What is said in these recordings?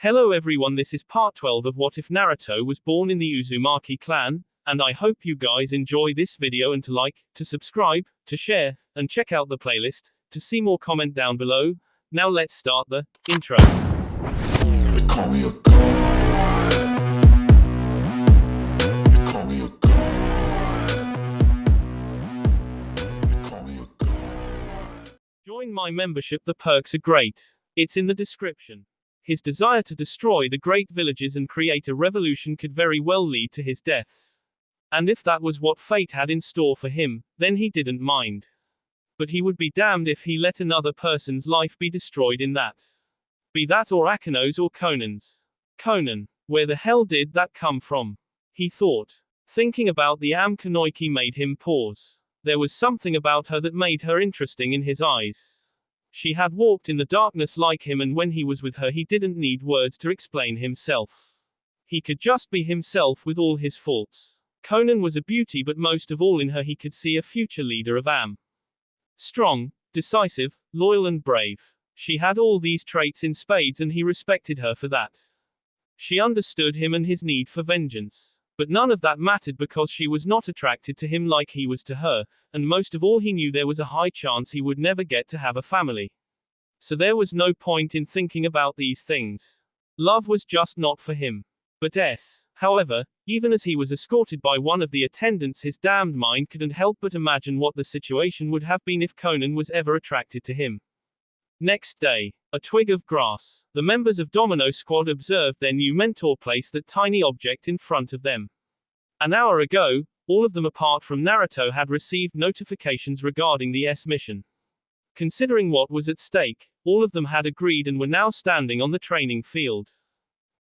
Hello everyone, this is part 12 of What If Naruto Was Born in the Uzumaki clan, and I hope you guys enjoy this video and to like, to subscribe, to share, and check out the playlist, to see more comment down below. Now let's start the intro. They call me a god. They call me a god. They call me a god. Join my membership, the perks are great. It's in the description. His desire to destroy the great villages and create a revolution could very well lead to his death. And if that was what fate had in store for him, then he didn't mind. But he would be damned if he let another person's life be destroyed in that. Be that or Akino's or Conan's. Conan, where the hell did that come from? He thought. Thinking about the Kunoichi made him pause. There was something about her that made her interesting in his eyes. She had walked in the darkness like him, and when he was with her he didn't need words to explain himself. He could just be himself with all his faults. Conan was a beauty, but most of all in her he could see a future leader of Strong, decisive, loyal and brave. She had all these traits in spades and he respected her for that. She understood him and his need for vengeance. But none of that mattered because she was not attracted to him like he was to her, and most of all he knew there was a high chance he would never get to have a family. So there was no point in thinking about these things. Love was just not for him. But however, even as he was escorted by one of the attendants, his damned mind couldn't help but imagine what the situation would have been if Conan was ever attracted to him. Next day, a twig of grass. The members of Domino Squad observed their new mentor place that tiny object in front of them. An hour ago, all of them apart from Naruto had received notifications regarding the mission. Considering what was at stake, all of them had agreed and were now standing on the training field.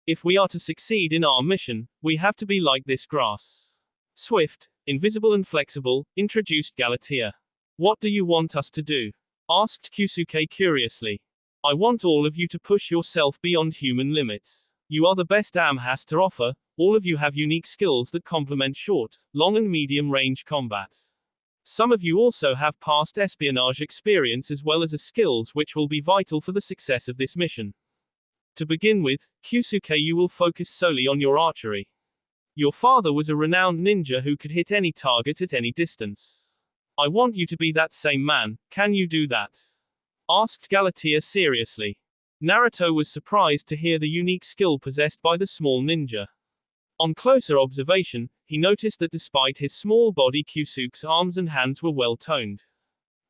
If we are to succeed in our mission, we have to be like this grass. Swift, invisible and flexible, introduced Galatea. What do you want us to do? Asked Kyusuke curiously. I want all of you to push yourself beyond human limits. You are the best has to offer. All of you have unique skills that complement short, long and medium range combat. Some of you also have past espionage experience as well as skills which will be vital for the success of this mission. To begin with, Kyusuke, you will focus solely on your archery. Your father was a renowned ninja who could hit any target at any distance. I want you to be that same man. Can you do that? Asked Galatea seriously. Naruto was surprised to hear the unique skill possessed by the small ninja. On closer observation, he noticed that despite his small body, Kyusuke's arms and hands were well toned.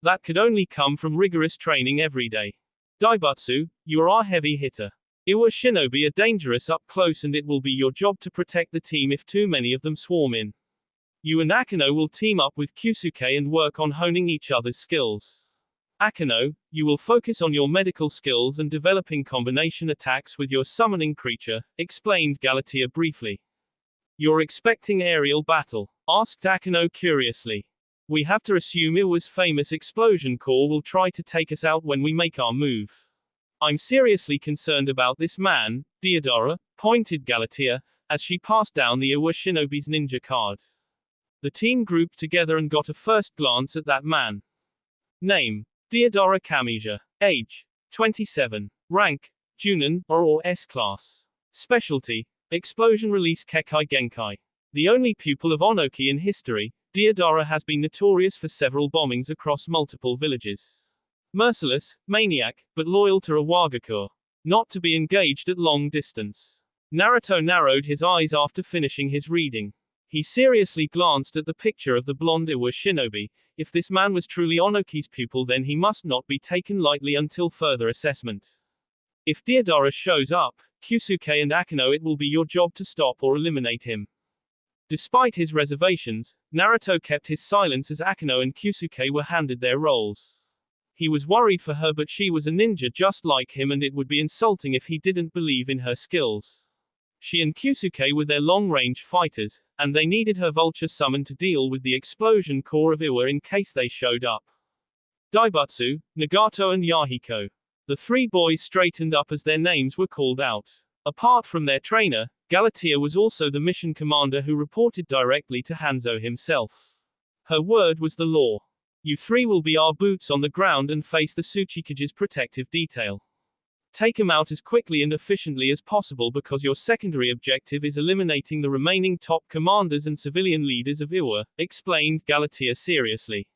That could only come from rigorous training every day. Daibutsu, you are our heavy hitter. Iwa Shinobi are dangerous up close and it will be your job to protect the team if too many of them swarm in. You and Akino will team up with Kyusuke and work on honing each other's skills. Akino, you will focus on your medical skills and developing combination attacks with your summoning creature, explained Galatea briefly. You're expecting aerial battle? Asked Akino curiously. We have to assume Iwa's famous explosion core will try to take us out when we make our move. I'm seriously concerned about this man, Deodara, pointed Galatea, as she passed down the Iwa Shinobi's ninja card. The team grouped together and got a first glance at that man. Name: Deodara Kamisha. Age: 27. Rank: Junin, or S-class. Specialty: Explosion Release Kekai Genkai. The only pupil of Onoki in history, Deodara has been notorious for several bombings across multiple villages. Merciless, maniac, but loyal to Iwagakure. Not to be engaged at long distance. Naruto narrowed his eyes after finishing his reading. He seriously glanced at the picture of the blonde Iwa Shinobi. If this man was truly Onoki's pupil, then he must not be taken lightly until further assessment. If Deodara shows up, Kyusuke and Akino, it will be your job to stop or eliminate him. Despite his reservations, Naruto kept his silence as Akino and Kyusuke were handed their roles. He was worried for her, but she was a ninja just like him and it would be insulting if he didn't believe in her skills. She and Kyusuke were their long-range fighters, and they needed her vulture summon to deal with the explosion core of Iwa in case they showed up. Daibutsu, Nagato and Yahiko. The three boys straightened up as their names were called out. Apart from their trainer, Galatea was also the mission commander who reported directly to Hanzo himself. Her word was the law. You three will be our boots on the ground and face the Tsuchikage's protective detail. Take him out as quickly and efficiently as possible because your secondary objective is eliminating the remaining top commanders and civilian leaders of Iwa, explained Galatea seriously.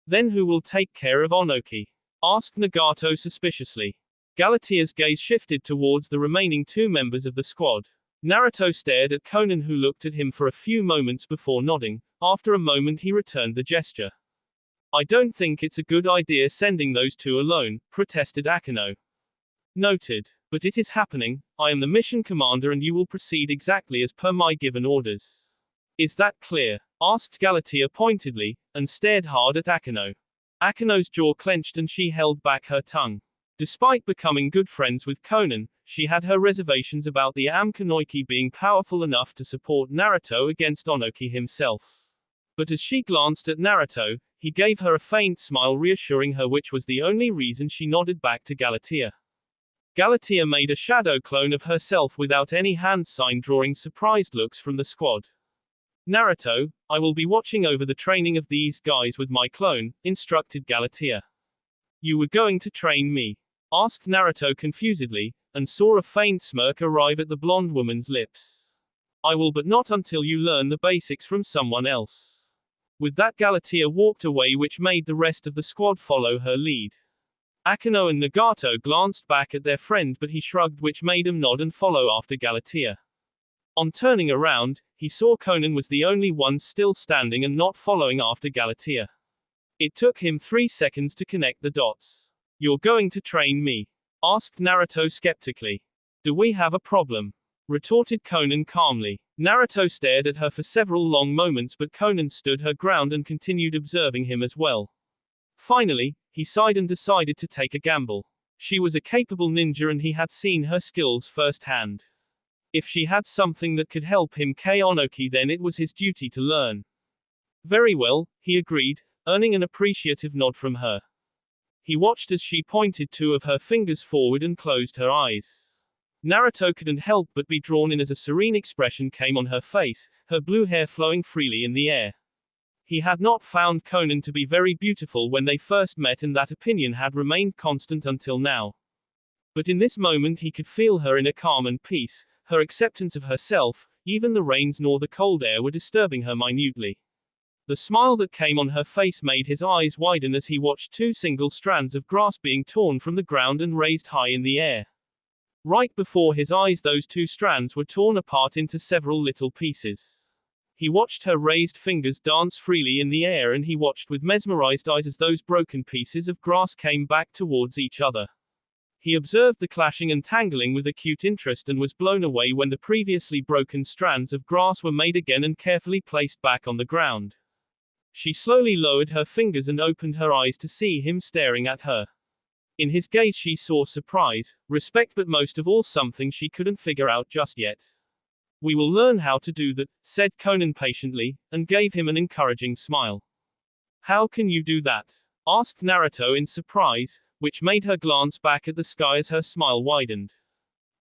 Then who will take care of Onoki? Asked Nagato suspiciously. Galatea's gaze shifted towards the remaining 2 members of the squad. Naruto stared at Conan, who looked at him for a few moments before nodding. After a moment he returned the gesture. I don't think it's a good idea sending those 2 alone, protested Akino. Noted. But it is happening. I am the mission commander and you will proceed exactly as per my given orders. Is that clear? Asked Galatea pointedly, and stared hard at Akino. Akino's jaw clenched and she held back her tongue. Despite becoming good friends with Conan, she had her reservations about the Amkanoiki being powerful enough to support Naruto against Onoki himself. But as she glanced at Naruto, he gave her a faint smile reassuring her, which was the only reason she nodded back to Galatea. Galatea made a shadow clone of herself without any hand sign, drawing surprised looks from the squad. Naruto, I will be watching over the training of these guys with my clone, instructed Galatea. You were going to train me? Asked Naruto confusedly, and saw a faint smirk arrive at the blonde woman's lips. I will, but not until you learn the basics from someone else. With that, Galatea walked away, which made the rest of the squad follow her lead. Akino and Nagato glanced back at their friend, but he shrugged, which made him nod and follow after Galatea. On turning around, he saw Conan was the only one still standing and not following after Galatea. It took him 3 seconds to connect the dots. You're going to train me? Asked Naruto skeptically. Do we have a problem? Retorted Conan calmly. Naruto stared at her for several long moments, but Conan stood her ground and continued observing him as well. Finally, he sighed and decided to take a gamble. She was a capable ninja and he had seen her skills firsthand. If she had something that could help him KO Onoki, then it was his duty to learn. Very well, he agreed, earning an appreciative nod from her. He watched as she pointed 2 of her fingers forward and closed her eyes. Naruto couldn't help but be drawn in as a serene expression came on her face, her blue hair flowing freely in the air. He had not found Conan to be very beautiful when they first met, and that opinion had remained constant until now. But in this moment he could feel her inner calm and peace, her acceptance of herself. Even the rains nor the cold air were disturbing her minutely. The smile that came on her face made his eyes widen as he watched 2 single strands of grass being torn from the ground and raised high in the air. Right before his eyes, those 2 strands were torn apart into several little pieces. He watched her raised fingers dance freely in the air, and he watched with mesmerized eyes as those broken pieces of grass came back towards each other. He observed the clashing and tangling with acute interest and was blown away when the previously broken strands of grass were made again and carefully placed back on the ground. She slowly lowered her fingers and opened her eyes to see him staring at her. In his gaze she saw surprise, respect, but most of all something she couldn't figure out just yet. We will learn how to do that, said Conan patiently, and gave him an encouraging smile. How can you do that? Asked Naruto in surprise, which made her glance back at the sky as her smile widened.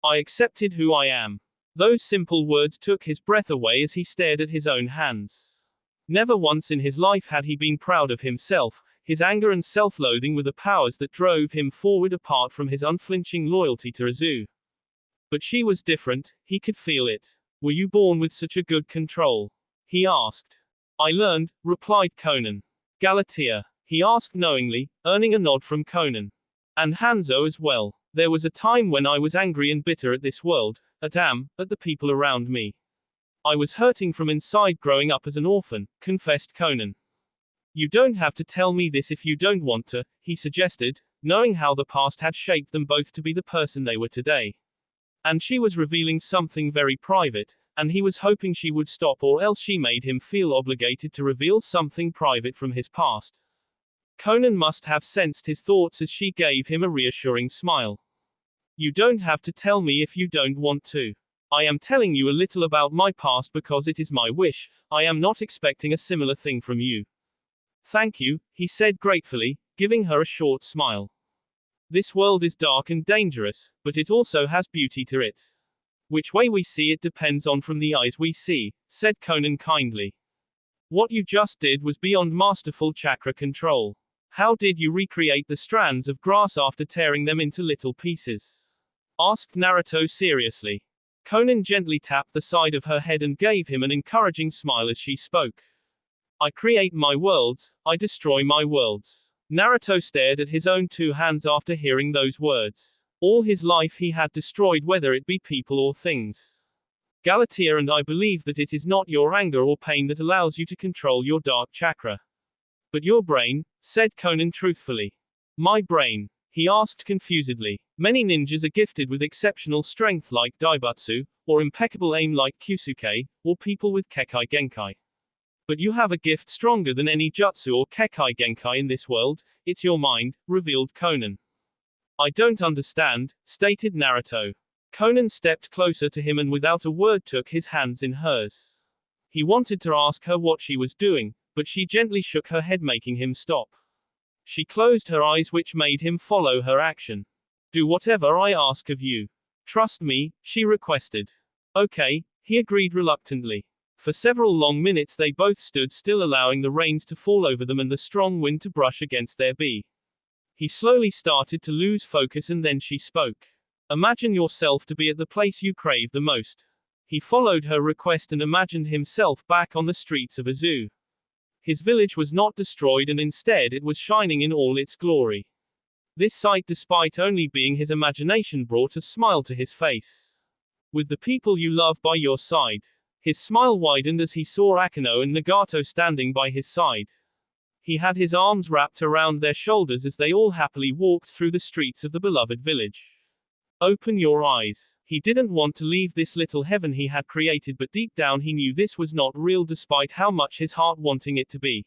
I accepted who I am. Those simple words took his breath away as he stared at his own hands. Never once in his life had he been proud of himself. His anger and self-loathing were the powers that drove him forward, apart from his unflinching loyalty to Izu. But she was different, he could feel it. Were you born with such a good control? He asked. I learned, replied Conan. Galatea? He asked knowingly, earning a nod from Conan. And Hanzo as well. There was a time when I was angry and bitter at this world, at the people around me. I was hurting from inside growing up as an orphan, confessed Conan. You don't have to tell me this if you don't want to, he suggested, knowing how the past had shaped them both to be the person they were today. And she was revealing something very private, and he was hoping she would stop, or else she made him feel obligated to reveal something private from his past. Conan must have sensed his thoughts as she gave him a reassuring smile. You don't have to tell me if you don't want to. I am telling you a little about my past because it is my wish. I am not expecting a similar thing from you. Thank you, he said gratefully, giving her a short smile. This world is dark and dangerous, but it also has beauty to it. Which way we see it depends on from the eyes we see, said Conan kindly. What you just did was beyond masterful chakra control. How did you recreate the strands of grass after tearing them into little pieces? Asked Naruto seriously. Conan gently tapped the side of her head and gave him an encouraging smile as she spoke. I create my worlds, I destroy my worlds. Naruto stared at his own two hands after hearing those words. All his life he had destroyed, whether it be people or things. Galatea, and I believe that it is not your anger or pain that allows you to control your dark chakra. But your brain, said Conan truthfully. My brain? He asked confusedly. Many ninjas are gifted with exceptional strength like Daibutsu, or impeccable aim like Kyusuke, or people with Kekai Genkai. But you have a gift stronger than any jutsu or Kekai Genkai in this world, it's your mind, revealed Conan. I don't understand, stated Naruto. Conan stepped closer to him and without a word took his hands in hers. He wanted to ask her what she was doing, but she gently shook her head, making him stop. She closed her eyes, which made him follow her action. Do whatever I ask of you. Trust me, she requested. Okay, he agreed reluctantly. For several long minutes they both stood still, allowing the rains to fall over them and the strong wind to brush against their bee. He slowly started to lose focus and then she spoke. Imagine yourself to be at the place you crave the most. He followed her request and imagined himself back on the streets of a zoo. His village was not destroyed and instead it was shining in all its glory. This sight, despite only being his imagination, brought a smile to his face. With the people you love by your side. His smile widened as he saw Akeno and Nagato standing by his side. He had his arms wrapped around their shoulders as they all happily walked through the streets of the beloved village. Open your eyes. He didn't want to leave this little heaven he had created, but deep down he knew this was not real despite how much his heart wanting it to be.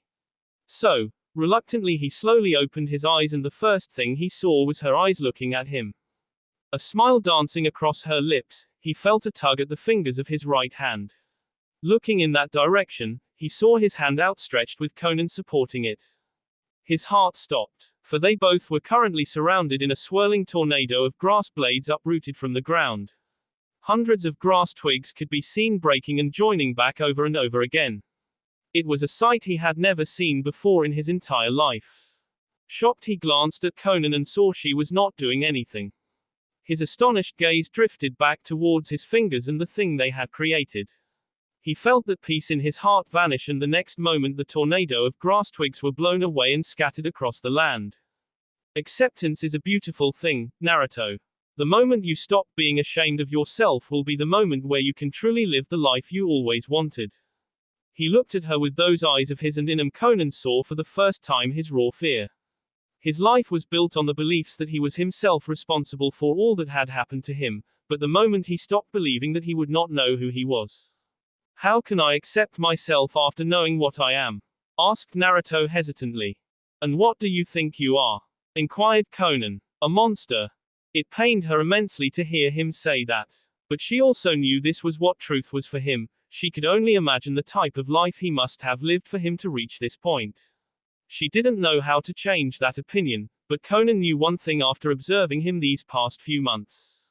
So, reluctantly he slowly opened his eyes and the first thing he saw was her eyes looking at him. A smile dancing across her lips, he felt a tug at the fingers of his right hand. Looking in that direction, he saw his hand outstretched with Conan supporting it. His heart stopped, for they both were currently surrounded in a swirling tornado of grass blades uprooted from the ground. Hundreds of grass twigs could be seen breaking and joining back over and over again. It was a sight he had never seen before in his entire life. Shocked, he glanced at Conan and saw she was not doing anything. His astonished gaze drifted back towards his fingers and the thing they had created. He felt that peace in his heart vanish, and the next moment the tornado of grass twigs were blown away and scattered across the land. Acceptance is a beautiful thing, Naruto. The moment you stop being ashamed of yourself will be the moment where you can truly live the life you always wanted. He looked at her with those eyes of his, and in them Conan saw for the first time his raw fear. His life was built on the beliefs that he was himself responsible for all that had happened to him, but the moment he stopped believing that, he would not know who he was. How can I accept myself after knowing what I am? Asked Naruto hesitantly. And what do you think you are? Inquired Conan. A monster. It pained her immensely to hear him say that. But she also knew this was what truth was for him. She could only imagine the type of life he must have lived for him to reach this point. She didn't know how to change that opinion, but Conan knew one thing after observing him these past few months.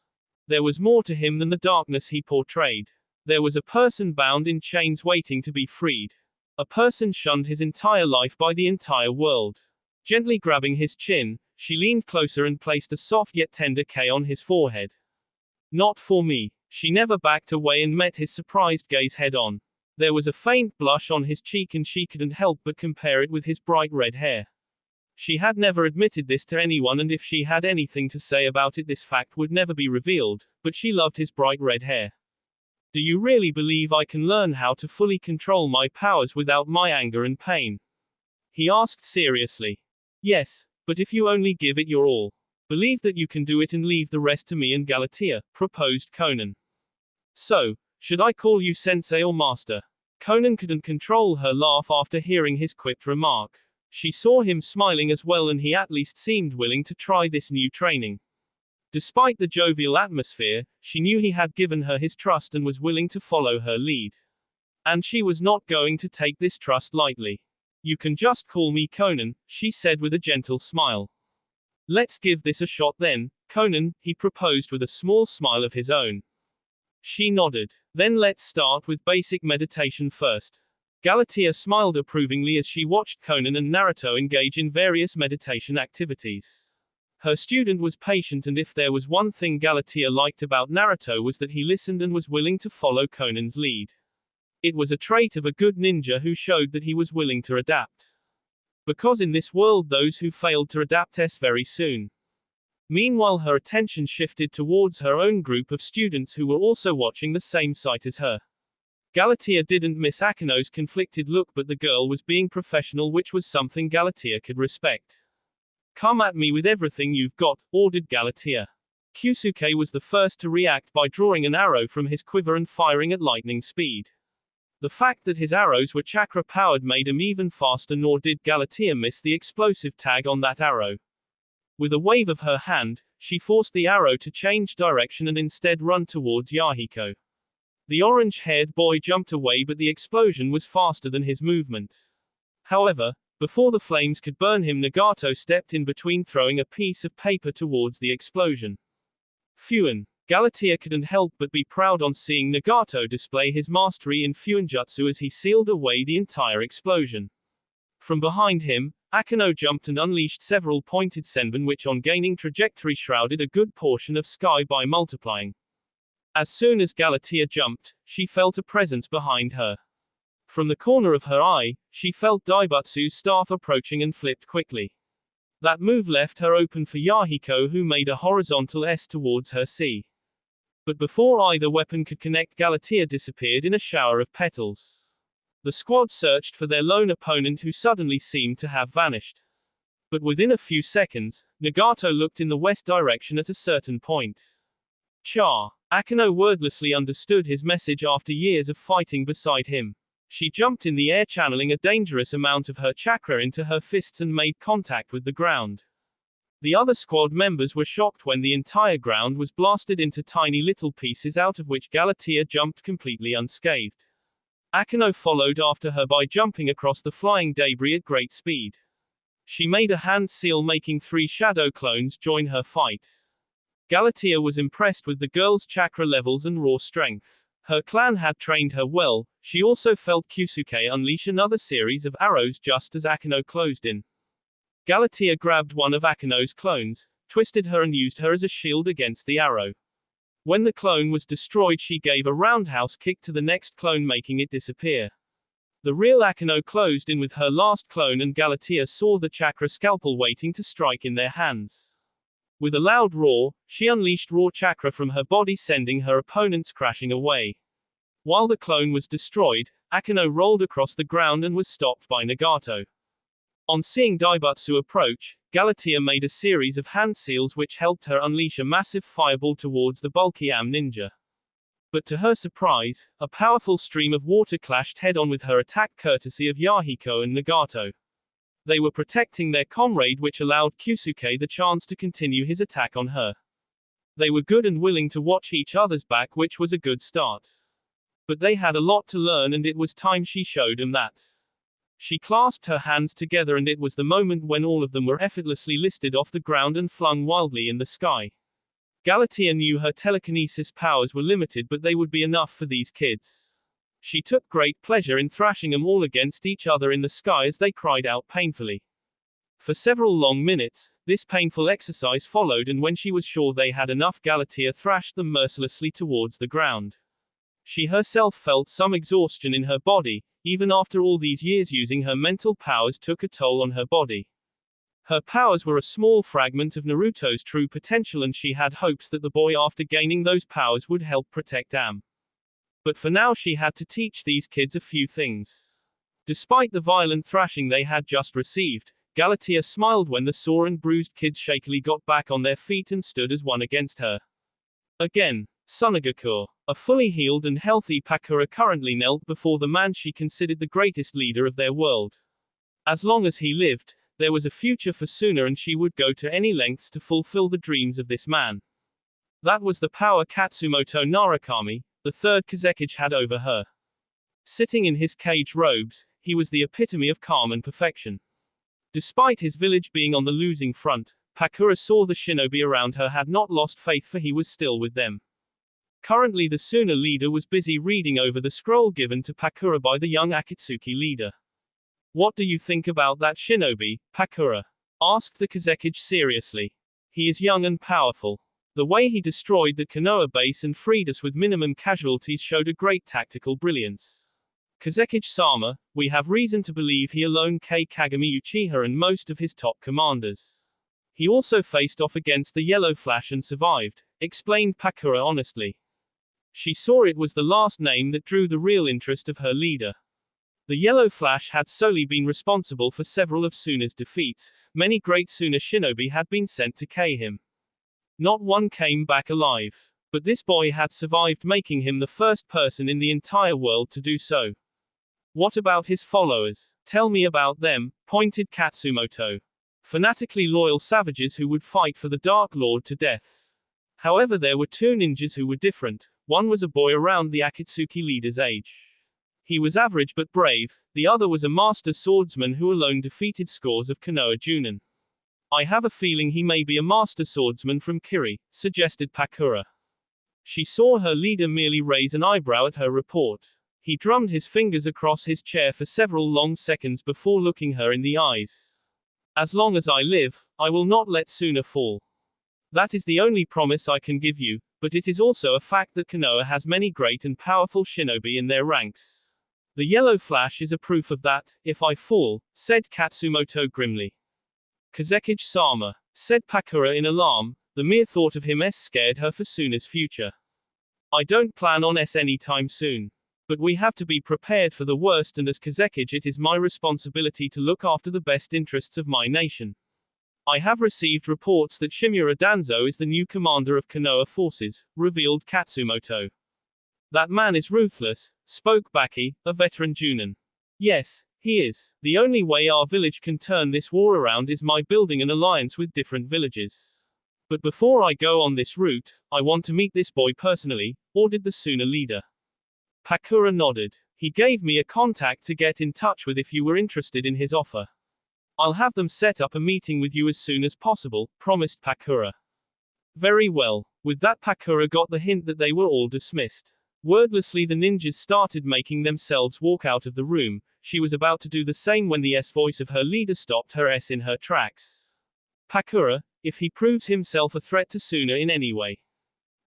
There was more to him than the darkness he portrayed. There was a person bound in chains waiting to be freed. A person shunned his entire life by the entire world. Gently grabbing his chin, she leaned closer and placed a soft yet tender kiss on his forehead. Not for me. She never backed away and met his surprised gaze head on. There was a faint blush on his cheek and she couldn't help but compare it with his bright red hair. She had never admitted this to anyone, and if she had anything to say about it, this fact would never be revealed, but she loved his bright red hair. Do you really believe I can learn how to fully control my powers without my anger and pain? He asked seriously. Yes, but if you only give it your all. Believe that you can do it and leave the rest to me and Galatea, proposed Conan. So, should I call you sensei or master? Conan couldn't control her laugh after hearing his quipped remark. She saw him smiling as well, and he at least seemed willing to try this new training. Despite the jovial atmosphere, she knew he had given her his trust and was willing to follow her lead. And she was not going to take this trust lightly. You can just call me Conan, she said with a gentle smile. Let's give this a shot then, Conan, he proposed with a small smile of his own. She nodded. Then let's start with basic meditation first. Galatea smiled approvingly as she watched Conan and Naruto engage in various meditation activities. Her student was patient, and if there was one thing Galatea liked about Naruto was that he listened and was willing to follow Conan's lead. It was a trait of a good ninja who showed that he was willing to adapt. Because in this world those who failed to adapt very soon. Meanwhile her attention shifted towards her own group of students who were also watching the same sight as her. Galatea didn't miss Akino's conflicted look, but the girl was being professional, which was something Galatea could respect. "Come at me with everything you've got," ordered Galatea. Kyusuke was the first to react by drawing an arrow from his quiver and firing at lightning speed. The fact that his arrows were chakra-powered made him even faster, nor did Galatea miss the explosive tag on that arrow. With a wave of her hand, she forced the arrow to change direction and instead run towards Yahiko. The orange-haired boy jumped away, but the explosion was faster than his movement. However, before the flames could burn him, Nagato stepped in between, throwing a piece of paper towards the explosion. Fuin. Galatea couldn't help but be proud on seeing Nagato display his mastery in Fuinjutsu as he sealed away the entire explosion. From behind him, Akino jumped and unleashed several pointed senbon, which on gaining trajectory shrouded a good portion of sky by multiplying. As soon as Galatea jumped, she felt a presence behind her. From the corner of her eye, she felt Daibutsu's staff approaching and flipped quickly. That move left her open for Yahiko, who made a horizontal S towards her C. But before either weapon could connect, Galatea disappeared in a shower of petals. The squad searched for their lone opponent, who suddenly seemed to have vanished. But within a few seconds, Nagato looked in the west direction at a certain point. Cha! Akino wordlessly understood his message after years of fighting beside him. She jumped in the air, channeling a dangerous amount of her chakra into her fists, and made contact with the ground. The other squad members were shocked when the entire ground was blasted into tiny little pieces, out of which Galatea jumped completely unscathed. Akino followed after her by jumping across the flying debris at great speed. She made a hand seal, making 3 shadow clones join her fight. Galatea was impressed with the girl's chakra levels and raw strength. Her clan had trained her well. She also felt Kyusuke unleash another series of arrows just as Akino closed in. Galatea grabbed one of Akino's clones, twisted her and used her as a shield against the arrow. When the clone was destroyed, she gave a roundhouse kick to the next clone, making it disappear. The real Akino closed in with her last clone, and Galatea saw the chakra scalpel waiting to strike in their hands. With a loud roar, she unleashed raw chakra from her body, sending her opponents crashing away. While the clone was destroyed, Akino rolled across the ground and was stopped by Nagato. On seeing Daibutsu approach, Galatea made a series of hand seals which helped her unleash a massive fireball towards the bulky ninja. But to her surprise, a powerful stream of water clashed head-on with her attack, courtesy of Yahiko and Nagato. They were protecting their comrade, which allowed Kyusuke the chance to continue his attack on her. They were good and willing to watch each other's back, which was a good start. But they had a lot to learn, and it was time she showed them that. She clasped her hands together, and it was the moment when all of them were effortlessly lifted off the ground and flung wildly in the sky. Galatea knew her telekinesis powers were limited, but they would be enough for these kids. She took great pleasure in thrashing them all against each other in the sky as they cried out painfully. For several long minutes, this painful exercise followed, and when she was sure they had enough, Galatea thrashed them mercilessly towards the ground. She herself felt some exhaustion in her body. Even after all these years, using her mental powers took a toll on her body. Her powers were a small fragment of Naruto's true potential, and she had hopes that the boy, after gaining those powers, would help protect Am. But for now she had to teach these kids a few things. Despite the violent thrashing they had just received, Galatea smiled when the sore and bruised kids shakily got back on their feet and stood as one against her. Again, Sunagaku, a fully healed and healthy Pakura, currently knelt before the man she considered the greatest leader of their world. As long as he lived, there was a future for Suna, and she would go to any lengths to fulfill the dreams of this man. That was the power Katsumoto Narukami, the third Kazekage, had over her. Sitting in his cage robes, he was the epitome of calm and perfection. Despite his village being on the losing front, Pakura saw the shinobi around her had not lost faith, for he was still with them. Currently the Suna leader was busy reading over the scroll given to Pakura by the young Akatsuki leader. What do you think about that shinobi, Pakura? Asked the Kazekage seriously. He is young and powerful. The way he destroyed the Konoha base and freed us with minimum casualties showed a great tactical brilliance. Kazekage-sama, we have reason to believe he alone killed Kagami Uchiha and most of his top commanders. He also faced off against the Yellow Flash and survived, explained Pakura honestly. She saw it was the last name that drew the real interest of her leader. The Yellow Flash had solely been responsible for several of Suna's defeats. Many great Suna shinobi had been sent to kill him. Not one came back alive. But this boy had survived, making him the first person in the entire world to do so. What about his followers? Tell me about them, pointed Katsumoto. Fanatically loyal savages who would fight for the Dark Lord to death. However, there were two ninjas who were different. One was a boy around the Akatsuki leader's age. He was average but brave. The other was a master swordsman who alone defeated scores of Konoha Junin. I have a feeling he may be a master swordsman from Kiri, suggested Pakura. She saw her leader merely raise an eyebrow at her report. He drummed his fingers across his chair for several long seconds before looking her in the eyes. As long as I live, I will not let Suna fall. That is the only promise I can give you, but it is also a fact that Konoha has many great and powerful shinobi in their ranks. The Yellow Flash is a proof of that, if I fall, said Katsumoto grimly. Kazekage-sama, said Pakura in alarm, the mere thought of him scared her for Suna's future. I don't plan on anytime soon. But we have to be prepared for the worst, and as Kazekage it is my responsibility to look after the best interests of my nation. I have received reports that Shimura Danzo is the new commander of Konoha forces, revealed Katsumoto. That man is ruthless, spoke Baki, a veteran Junin. Yes, he is. The only way our village can turn this war around is my building an alliance with different villages. But before I go on this route, I want to meet this boy personally, ordered the Suna leader. Pakura nodded. He gave me a contact to get in touch with if you were interested in his offer. I'll have them set up a meeting with you as soon as possible, promised Pakura. Very well. With that, Pakura got the hint that they were all dismissed. Wordlessly the ninjas started making themselves walk out of the room. She was about to do the same when the voice of her leader stopped her in her tracks. Pakura, if he proves himself a threat to Suna in any way,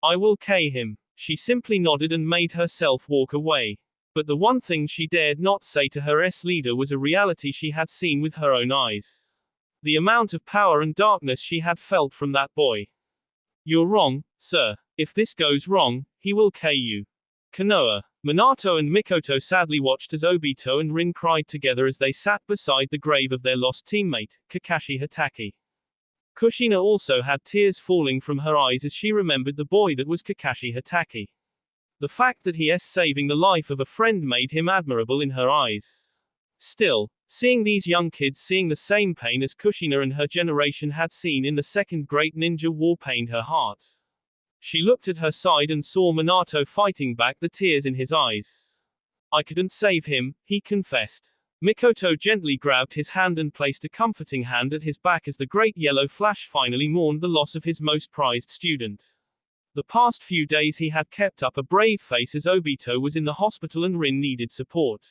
I will kill him. She simply nodded and made herself walk away. But the one thing she dared not say to her leader was a reality she had seen with her own eyes. The amount of power and darkness she had felt from that boy. You're wrong, sir. If this goes wrong, he will kill you. Konoha. Minato and Mikoto sadly watched as Obito and Rin cried together as they sat beside the grave of their lost teammate, Kakashi Hatake. Kushina also had tears falling from her eyes as she remembered the boy that was Kakashi Hatake. The fact that he is saving the life of a friend made him admirable in her eyes. Still, seeing these young kids seeing the same pain as Kushina and her generation had seen in the second Great Ninja War pained her heart. She looked at her side and saw Minato fighting back the tears in his eyes. I couldn't save him, he confessed. Mikoto gently grabbed his hand and placed a comforting hand at his back as the Great Yellow Flash finally mourned the loss of his most prized student. The past few days he had kept up a brave face as Obito was in the hospital and Rin needed support.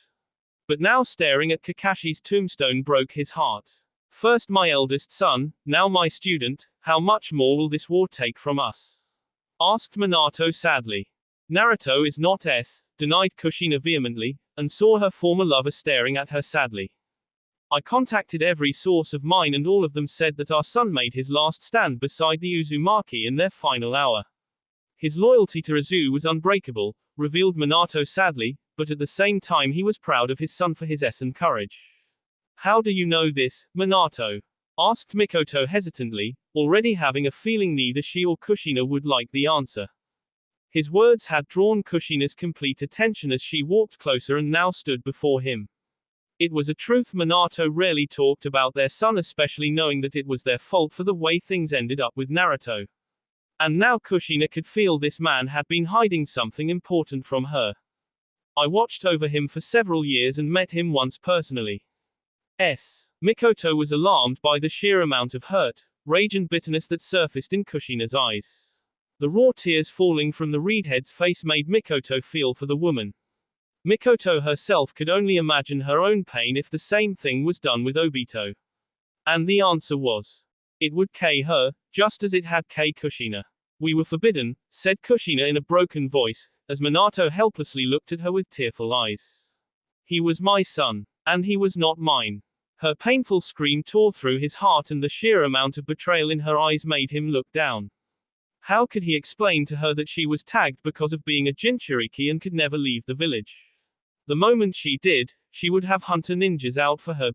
But now staring at Kakashi's tombstone broke his heart. First my eldest son, now my student, how much more will this war take from us? Asked Minato sadly. Naruto is not denied Kushina vehemently, and saw her former lover staring at her sadly. I contacted every source of mine and all of them said that our son made his last stand beside the Uzumaki in their final hour. His loyalty to Izu was unbreakable, revealed Minato sadly, but at the same time he was proud of his son for his and courage. How do you know this, Minato? Asked Mikoto hesitantly, already having a feeling neither she or Kushina would like the answer. His words had drawn Kushina's complete attention as she walked closer and now stood before him. It was a truth Minato rarely talked about their son, especially knowing that it was their fault for the way things ended up with Naruto. And now Kushina could feel this man had been hiding something important from her. I watched over him for several years and met him once personally. Mikoto was alarmed by the sheer amount of hurt, rage and bitterness that surfaced in Kushina's eyes. The raw tears falling from the reedhead's face made Mikoto feel for the woman. Mikoto herself could only imagine her own pain if the same thing was done with Obito. And the answer was, it would kill her, just as it had killed Kushina. We were forbidden, said Kushina in a broken voice, as Minato helplessly looked at her with tearful eyes. He was my son, and he was not mine. Her painful scream tore through his heart, and the sheer amount of betrayal in her eyes made him look down. How could he explain to her that she was tagged because of being a Jinchuriki and could never leave the village? The moment she did, she would have hunter ninjas out for her.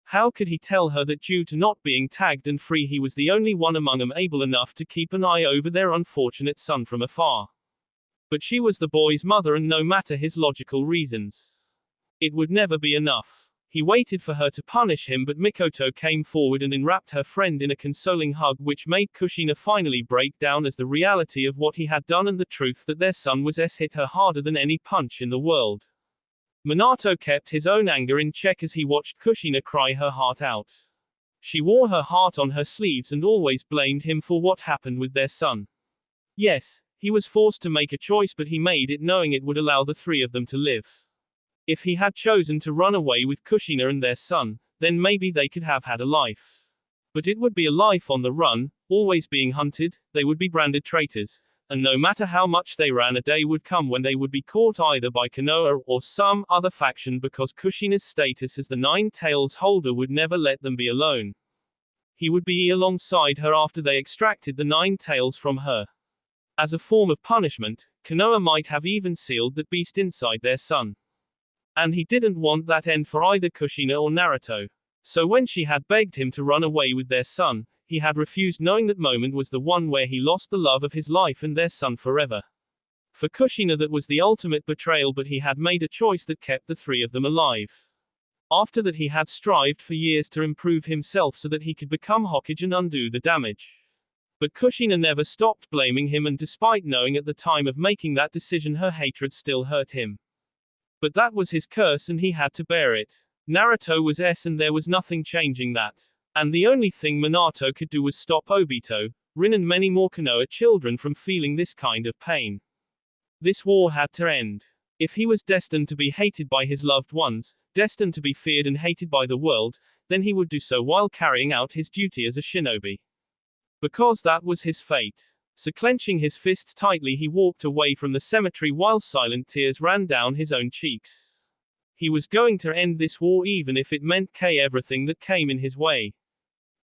How could he tell her that due to not being tagged and free he was the only one among them able enough to keep an eye over their unfortunate son from afar? But she was the boy's mother, and no matter his logical reasons, it would never be enough. He waited for her to punish him, but Mikoto came forward and enwrapped her friend in a consoling hug, which made Kushina finally break down as the reality of what he had done and the truth that their son was hit her harder than any punch in the world. Minato kept his own anger in check as he watched Kushina cry her heart out. She wore her heart on her sleeves and always blamed him for what happened with their son. Yes, he was forced to make a choice, but he made it knowing it would allow the three of them to live. If he had chosen to run away with Kushina and their son, then maybe they could have had a life. But it would be a life on the run, always being hunted, they would be branded traitors, and no matter how much they ran, a day would come when they would be caught either by Konoha or some other faction, because Kushina's status as the Nine Tails holder would never let them be alone. He would be alongside her after they extracted the Nine Tails from her. As a form of punishment, Konoha might have even sealed that beast inside their son. And he didn't want that end for either Kushina or Naruto. So when she had begged him to run away with their son, he had refused, knowing that moment was the one where he lost the love of his life and their son forever. For Kushina that was the ultimate betrayal, but he had made a choice that kept the three of them alive. After that he had strived for years to improve himself so that he could become Hokage and undo the damage. But Kushina never stopped blaming him, and despite knowing at the time of making that decision her hatred still hurt him. But that was his curse and he had to bear it. Naruto was and there was nothing changing that. And the only thing Minato could do was stop Obito, Rin and many more Konoha children from feeling this kind of pain. This war had to end. If he was destined to be hated by his loved ones, destined to be feared and hated by the world, then he would do so while carrying out his duty as a shinobi. Because that was his fate. So clenching his fists tightly he walked away from the cemetery while silent tears ran down his own cheeks. He was going to end this war even if it meant everything that came in his way.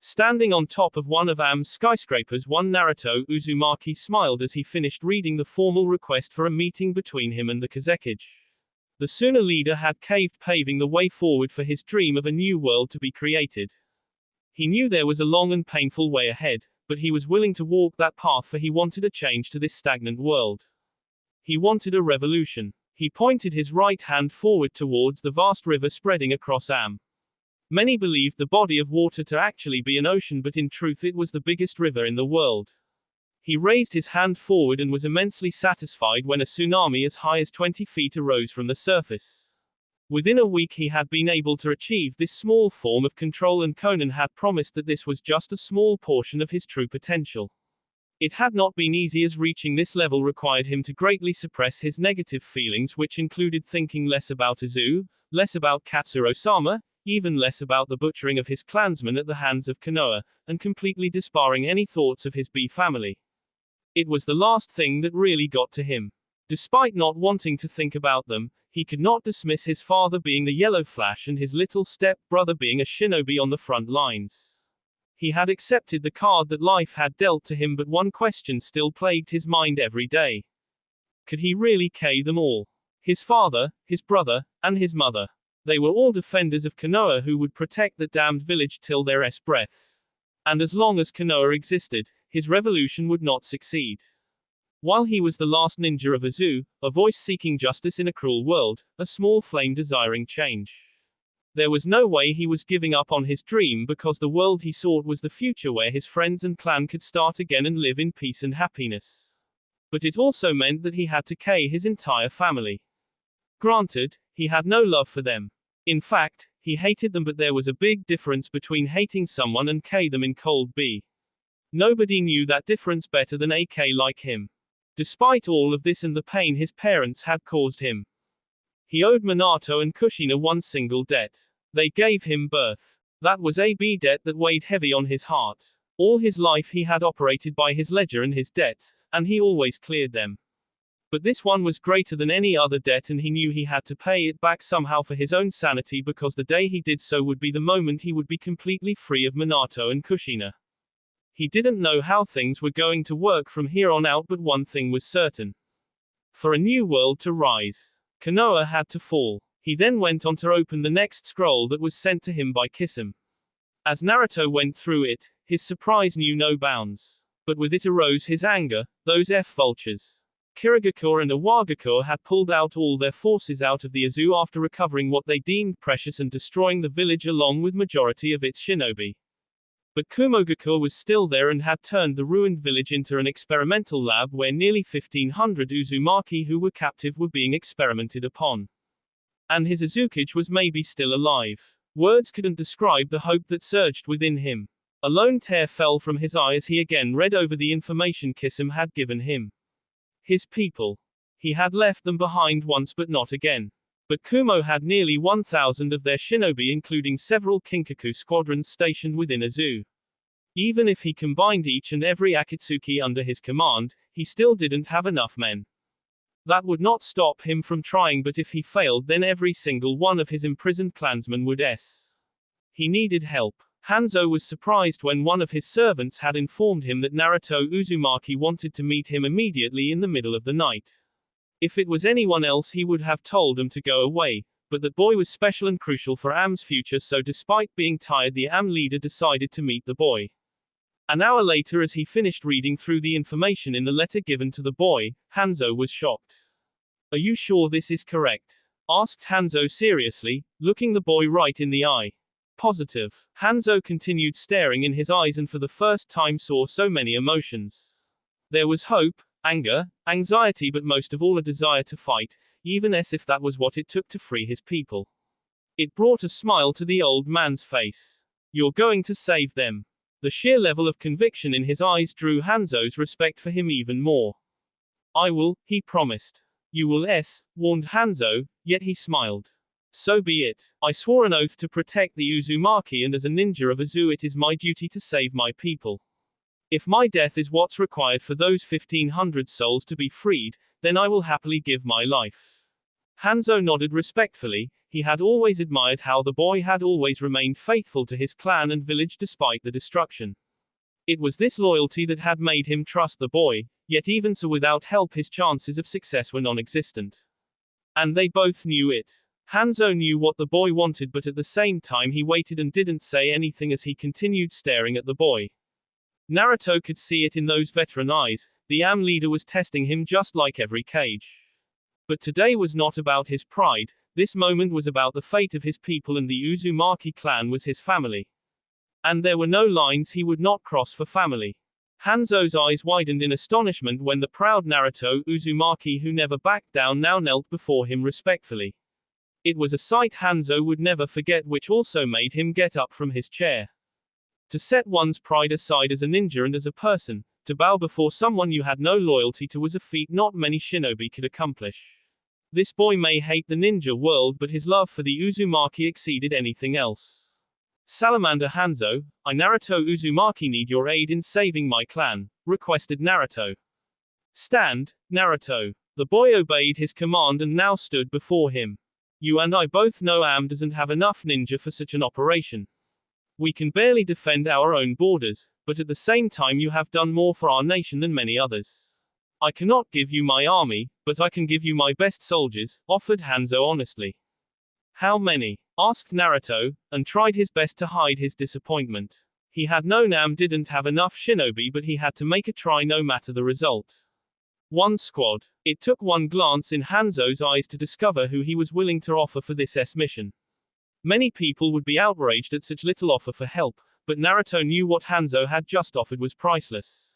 Standing on top of one of Am's skyscrapers, one Naruto Uzumaki smiled as he finished reading the formal request for a meeting between him and the Kazekage. The Suna leader had caved, paving the way forward for his dream of a new world to be created. He knew there was a long and painful way ahead, but he was willing to walk that path, for he wanted a change to this stagnant world. He wanted a revolution. He pointed his right hand forward towards the vast river spreading across Am. Many believed the body of water to actually be an ocean, but in truth it was the biggest river in the world. He raised his hand forward and was immensely satisfied when a tsunami as high as 20 feet arose from the surface. Within a week he had been able to achieve this small form of control, and Conan had promised that this was just a small portion of his true potential. It had not been easy, as reaching this level required him to greatly suppress his negative feelings, which included thinking less about Izu, less about Katsuro-sama, even less about the butchering of his clansmen at the hands of Konoha, and completely disbarring any thoughts of his B family. It was the last thing that really got to him. Despite not wanting to think about them, he could not dismiss his father being the Yellow Flash and his little step-brother being a shinobi on the front lines. He had accepted the card that life had dealt to him, but one question still plagued his mind every day. Could he really kill them all? His father, his brother, and his mother. They were all defenders of Konoha who would protect that damned village till their breath. And as long as Konoha existed, his revolution would not succeed. While he was the last ninja of Izu, a voice seeking justice in a cruel world, a small flame desiring change. There was no way he was giving up on his dream, because the world he sought was the future where his friends and clan could start again and live in peace and happiness. But it also meant that he had to kill his entire family. Granted, he had no love for them. In fact, he hated them, but there was a big difference between hating someone and killing them in cold blood. Nobody knew that difference better than AK like him. Despite all of this and the pain his parents had caused him, he owed Minato and Kushina one single debt. They gave him birth. That was a debt that weighed heavy on his heart. All his life he had operated by his ledger and his debts, and he always cleared them. But this one was greater than any other debt, and he knew he had to pay it back somehow for his own sanity, because the day he did so would be the moment he would be completely free of Minato and Kushina. He didn't know how things were going to work from here on out, but one thing was certain. For a new world to rise, Konoha had to fall. He then went on to open the next scroll that was sent to him by Kisame. As Naruto went through it, his surprise knew no bounds. But with it arose his anger. Those vultures, Kirigakure and Iwagakure, had pulled out all their forces out of the Azu after recovering what they deemed precious and destroying the village along with majority of its shinobi. But Kumogakure was still there and had turned the ruined village into an experimental lab where nearly 1,500 Uzumaki who were captive were being experimented upon. And his Azukage was maybe still alive. Words couldn't describe the hope that surged within him. A lone tear fell from his eye as he again read over the information Kisame had given him. His people. He had left them behind once but not again. But Kumo had nearly 1,000 of their shinobi, including several Kinkaku squadrons stationed within Azu. Even if he combined each and every Akatsuki under his command, he still didn't have enough men. That would not stop him from trying, but if he failed, then every single one of his imprisoned clansmen would. He needed help. Hanzo was surprised when one of his servants had informed him that Naruto Uzumaki wanted to meet him immediately in the middle of the night. If it was anyone else he would have told him to go away, but that boy was special and crucial for Am's future, so despite being tired the Am leader decided to meet the boy. An hour later, as he finished reading through the information in the letter given to the boy, Hanzo was shocked. "Are you sure this is correct?" asked Hanzo seriously, looking the boy right in the eye. "Positive." Hanzo continued staring in his eyes and for the first time saw so many emotions. There was hope, anger, anxiety, but most of all a desire to fight, even as if that was what it took to free his people. It brought a smile to the old man's face. "You're going to save them." The sheer level of conviction in his eyes drew Hanzo's respect for him even more. "I will," he promised. "You will," warned Hanzo, yet he smiled. "So be it. I swore an oath to protect the Uzumaki, and as a ninja of Azu it is my duty to save my people. If my death is what's required for those 1,500 souls to be freed, then I will happily give my life." Hanzo nodded respectfully. He had always admired how the boy had always remained faithful to his clan and village despite the destruction. It was this loyalty that had made him trust the boy, yet even so without help his chances of success were non-existent. And they both knew it. Hanzo knew what the boy wanted, but at the same time he waited and didn't say anything as he continued staring at the boy. Naruto could see it in those veteran eyes. The Am leader was testing him just like every cage. But today was not about his pride. This moment was about the fate of his people, and the Uzumaki clan was his family. And there were no lines he would not cross for family. Hanzo's eyes widened in astonishment when the proud Naruto Uzumaki, who never backed down, now knelt before him respectfully. It was a sight Hanzo would never forget, which also made him get up from his chair. To set one's pride aside as a ninja and as a person, to bow before someone you had no loyalty to, was a feat not many shinobi could accomplish. This boy may hate the ninja world, but his love for the Uzumaki exceeded anything else. "Salamander Hanzo, I Naruto Uzumaki need your aid in saving my clan," requested Naruto. "Stand, Naruto." The boy obeyed his command and now stood before him. "You and I both know Am doesn't have enough ninja for such an operation. We can barely defend our own borders, but at the same time you have done more for our nation than many others. I cannot give you my army, but I can give you my best soldiers," offered Hanzo honestly. "How many?" asked Naruto, and tried his best to hide his disappointment. He had known Am didn't have enough shinobi, but he had to make a try no matter the result. "One squad." It took one glance in Hanzo's eyes to discover who he was willing to offer for this mission. Many people would be outraged at such little offer for help, but Naruto knew what Hanzo had just offered was priceless.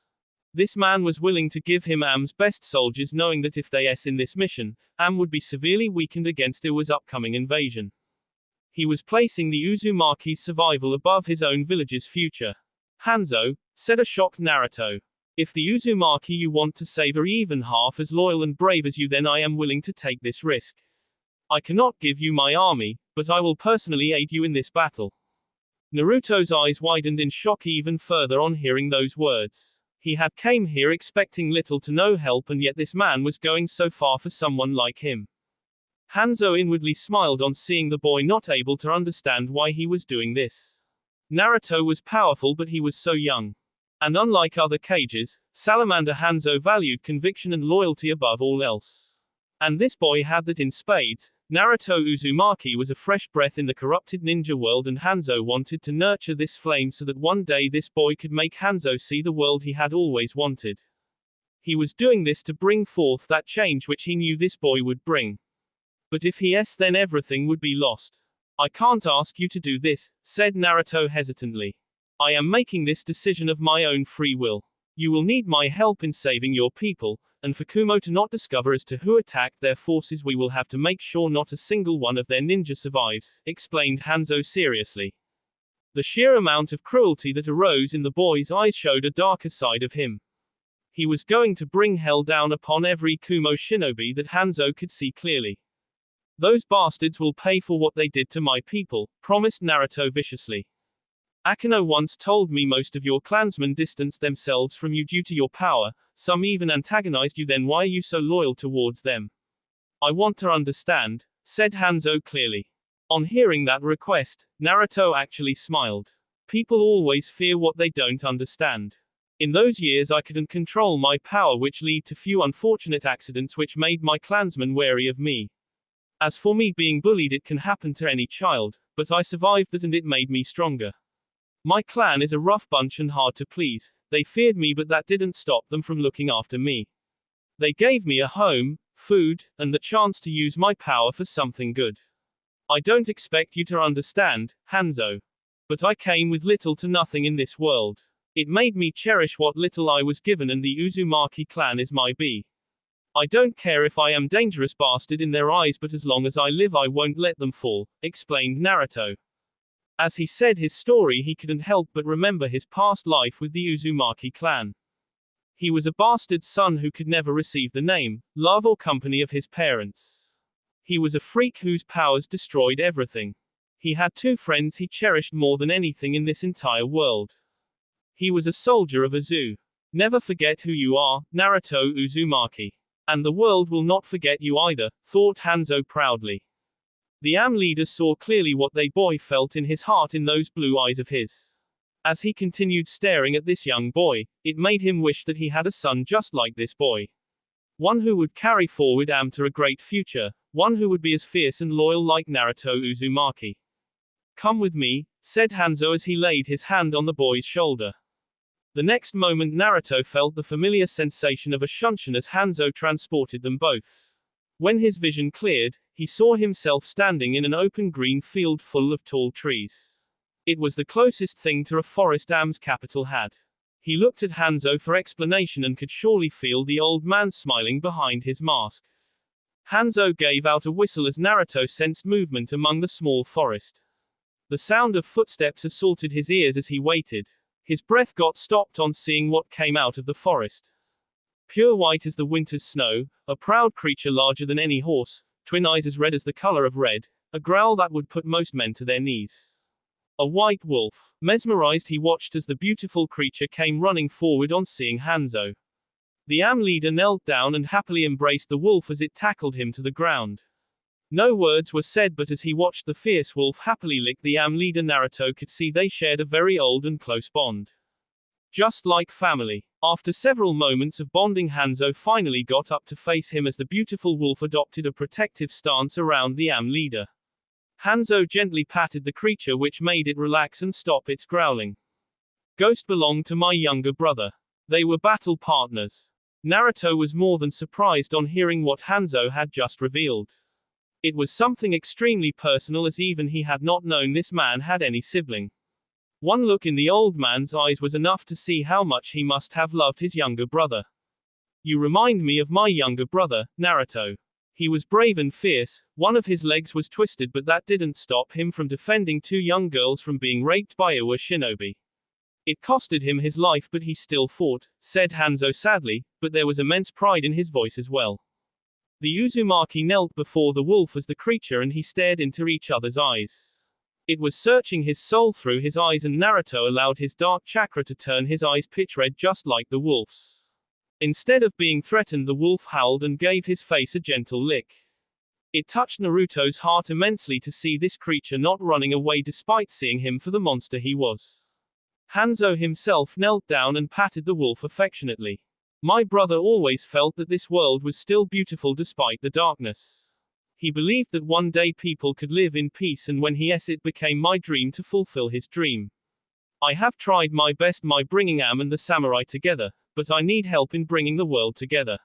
This man was willing to give him Am's best soldiers, knowing that if they in this mission, Am would be severely weakened against Iwa's upcoming invasion. He was placing the Uzumaki's survival above his own village's future. "Hanzo, said a shocked Naruto. If the Uzumaki you want to save are even half as loyal and brave as you, then I am willing to take this risk. I cannot give you my army, but I will personally aid you in this battle. Naruto's eyes widened in shock even further on hearing those words. He had came here expecting little to no help, and yet this man was going so far for someone like him. Hanzo inwardly smiled on seeing the boy not able to understand why he was doing this. Naruto was powerful, but he was so young. And unlike other cages, Salamander Hanzo valued conviction and loyalty above all else. And this boy had that in spades. Naruto Uzumaki was a fresh breath in the corrupted ninja world, and Hanzo wanted to nurture this flame so that one day this boy could make Hanzo see the world he had always wanted. He was doing this to bring forth that change which he knew this boy would bring. But if then everything would be lost. I can't ask you to do this, said Naruto hesitantly. I am making this decision of my own free will. You will need my help in saving your people, and for Kumo to not discover as to who attacked their forces, we will have to make sure not a single one of their ninja survives, explained Hanzo seriously. The sheer amount of cruelty that arose in the boy's eyes showed a darker side of him. He was going to bring hell down upon every Kumo shinobi that Hanzo could see clearly. Those bastards will pay for what they did to my people, promised Naruto viciously. Akino once told me most of your clansmen distanced themselves from you due to your power, some even antagonized you, then why are you so loyal towards them? I want to understand, said Hanzo clearly. On hearing that request, Naruto actually smiled. People always fear what they don't understand. In those years I couldn't control my power, which led to few unfortunate accidents which made my clansmen wary of me. As for me being bullied, it can happen to any child, but I survived that and it made me stronger. My clan is a rough bunch and hard to please. They feared me, but that didn't stop them from looking after me. They gave me a home, food, and the chance to use my power for something good. I don't expect you to understand, Hanzo. But I came with little to nothing in this world. It made me cherish what little I was given, and the Uzumaki clan is my be. I don't care if I am dangerous bastard in their eyes, but as long as I live I won't let them fall, explained Naruto. As he said his story, he couldn't help but remember his past life with the Uzumaki clan. He was a bastard son who could never receive the name, love or company of his parents. He was a freak whose powers destroyed everything. He had two friends he cherished more than anything in this entire world. He was a soldier of Uzu. Never forget who you are, Naruto Uzumaki. And the world will not forget you either, thought Hanzo proudly. The leader saw clearly what the boy felt in his heart in those blue eyes of his. As he continued staring at this young boy, it made him wish that he had a son just like this boy. One who would carry forward to a great future, one who would be as fierce and loyal like Naruto Uzumaki. Come with me, said Hanzo as he laid his hand on the boy's shoulder. The next moment Naruto felt the familiar sensation of a shunshin as Hanzo transported them both. When his vision cleared, he saw himself standing in an open green field full of tall trees. It was the closest thing to a forest Am's capital had. He looked at Hanzo for explanation and could surely feel the old man smiling behind his mask. Hanzo gave out a whistle as Naruto sensed movement among the small forest. The sound of footsteps assaulted his ears as he waited. His breath got stopped on seeing what came out of the forest. Pure white as the winter's snow, a proud creature larger than any horse, twin eyes as red as the color of red, a growl that would put most men to their knees. A white wolf. Mesmerized, he watched as the beautiful creature came running forward on seeing Hanzo. The leader knelt down and happily embraced the wolf as it tackled him to the ground. No words were said, but as he watched the fierce wolf happily lick the leader, Naruto could see they shared a very old and close bond. Just like family. After several moments of bonding, Hanzo finally got up to face him as the beautiful wolf adopted a protective stance around the leader. Hanzo gently patted the creature, which made it relax and stop its growling. Ghost belonged to my younger brother. They were battle partners. Naruto was more than surprised on hearing what Hanzo had just revealed. It was something extremely personal, as even he had not known this man had any sibling. One look in the old man's eyes was enough to see how much he must have loved his younger brother. You remind me of my younger brother, Naruto. He was brave and fierce. One of his legs was twisted, but that didn't stop him from defending two young girls from being raped by a shinobi. It costed him his life, but he still fought, said Hanzo sadly, but there was immense pride in his voice as well. The Uzumaki knelt before the wolf as the creature and he stared into each other's eyes. It was searching his soul through his eyes, and Naruto allowed his dark chakra to turn his eyes pitch red just like the wolf's. Instead of being threatened, the wolf howled and gave his face a gentle lick. It touched Naruto's heart immensely to see this creature not running away despite seeing him for the monster he was. Hanzo himself knelt down and patted the wolf affectionately. My brother always felt that this world was still beautiful despite the darkness. He believed that one day people could live in peace, and when it became my dream to fulfill his dream. I have tried my best by bringing Am and the samurai together, but I need help in bringing the world together.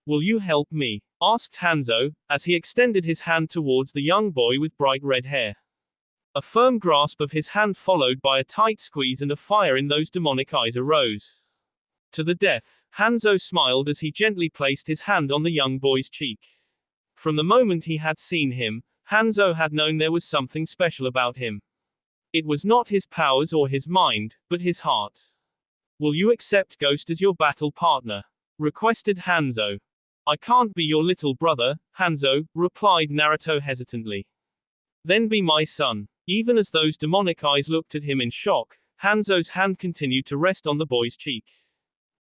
Will you help me? Asked Hanzo, as he extended his hand towards the young boy with bright red hair. A firm grasp of his hand followed by a tight squeeze, and a fire in those demonic eyes arose. To the death, Hanzo smiled as he gently placed his hand on the young boy's cheek. From the moment he had seen him, Hanzo had known there was something special about him. It was not his powers or his mind, but his heart. Will you accept Ghost as your battle partner? Requested Hanzo. I can't be your little brother, Hanzo, replied Naruto hesitantly. Then be my son. Even as those demonic eyes looked at him in shock, Hanzo's hand continued to rest on the boy's cheek.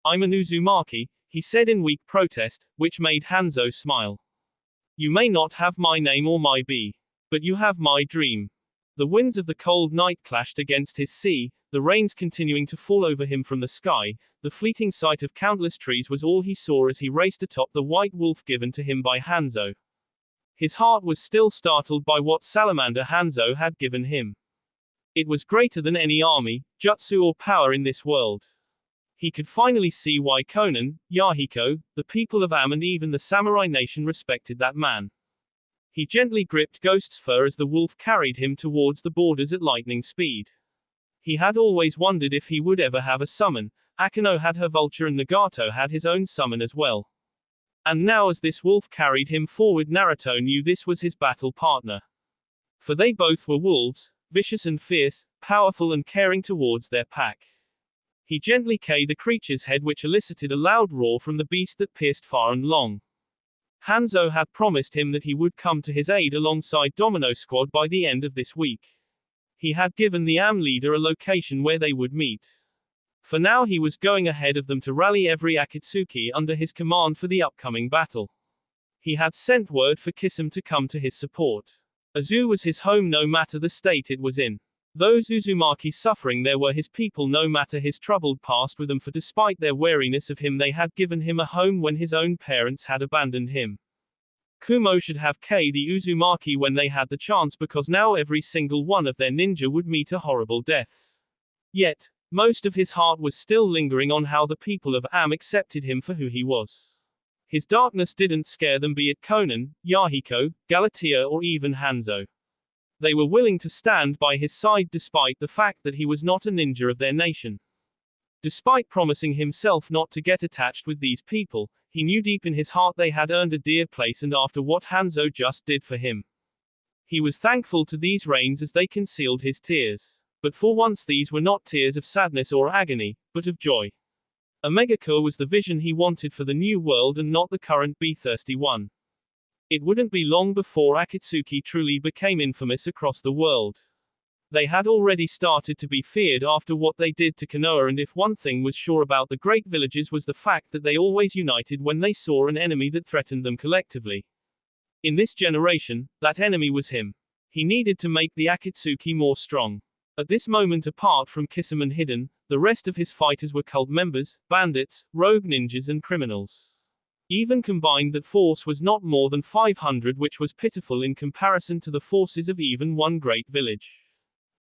I'm an Uzumaki, he said in weak protest, which made Hanzo smile. You may not have my name or my be, but you have my dream. The winds of the cold night clashed against his sea, the rains continuing to fall over him from the sky. The fleeting sight of countless trees was all he saw as he raced atop the white wolf given to him by Hanzo. His heart was still startled by what salamander Hanzo had given him. It was greater than any army, jutsu or power in this world. He could finally see why Konan, Yahiko, the people of Am and even the samurai nation respected that man. He gently gripped Ghost's fur as the wolf carried him towards the borders at lightning speed. He had always wondered if he would ever have a summon. Akeno had her vulture and Nagato had his own summon as well. And now as this wolf carried him forward, Naruto knew this was his battle partner. For they both were wolves, vicious and fierce, powerful and caring towards their pack. He gently killed the creature's head, which elicited a loud roar from the beast that pierced far and long. Hanzo had promised him that he would come to his aid alongside Domino Squad by the end of this week. He had given the Am leader a location where they would meet. For now he was going ahead of them to rally every Akatsuki under his command for the upcoming battle. He had sent word for Kisame to come to his support. Azu was his home no matter the state it was in. Those Uzumaki suffering there were his people no matter his troubled past with them, for despite their wariness of him they had given him a home when his own parents had abandoned him. Kumo should have killed the Uzumaki when they had the chance, because now every single one of their ninja would meet a horrible death. Yet, most of his heart was still lingering on how the people of Am accepted him for who he was. His darkness didn't scare them, be it Konan, Yahiko, Galatea or even Hanzo. They were willing to stand by his side despite the fact that he was not a ninja of their nation. Despite promising himself not to get attached with these people, he knew deep in his heart they had earned a dear place, and after what Hanzo just did for him, he was thankful to these rains as they concealed his tears. But for once these were not tears of sadness or agony, but of joy. A megacure was the vision he wanted for the new world and not the current thirsty one. It wouldn't be long before Akatsuki truly became infamous across the world. They had already started to be feared after what they did to Konoha, and if one thing was sure about the great villages was the fact that they always united when they saw an enemy that threatened them collectively. In this generation, that enemy was him. He needed to make the Akatsuki more strong. At this moment, apart from Kisame and Hidden, the rest of his fighters were cult members, bandits, rogue ninjas and criminals. Even combined, that force was not more than 500, which was pitiful in comparison to the forces of even one great village.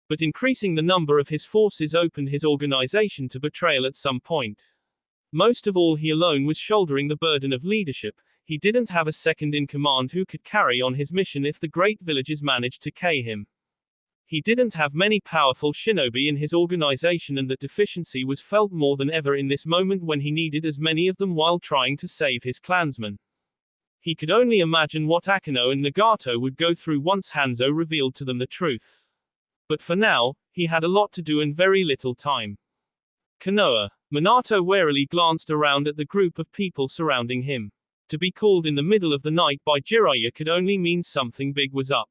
But increasing the number of his forces opened his organization to betrayal at some point. Most of all, he alone was shouldering the burden of leadership. He didn't have a second in command who could carry on his mission if the great villages managed to kill him. He didn't have many powerful shinobi in his organization, and that deficiency was felt more than ever in this moment when he needed as many of them while trying to save his clansmen. He could only imagine what Akeno and Nagato would go through once Hanzo revealed to them the truth. But for now, he had a lot to do and very little time. Konoha. Minato warily glanced around at the group of people surrounding him. To be called in the middle of the night by Jiraiya could only mean something big was up.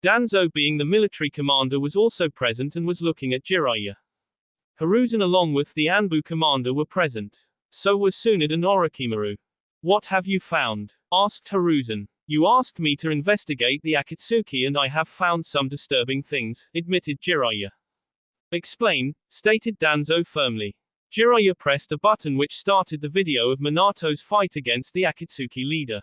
Danzo, being the military commander, was also present and was looking at Jiraiya. Hiruzen along with the Anbu commander were present. So were Tsunade and Orochimaru. What have you found? Asked Hiruzen. You asked me to investigate the Akatsuki and I have found some disturbing things, admitted Jiraiya. Explain, stated Danzo firmly. Jiraiya pressed a button which started the video of Minato's fight against the Akatsuki leader.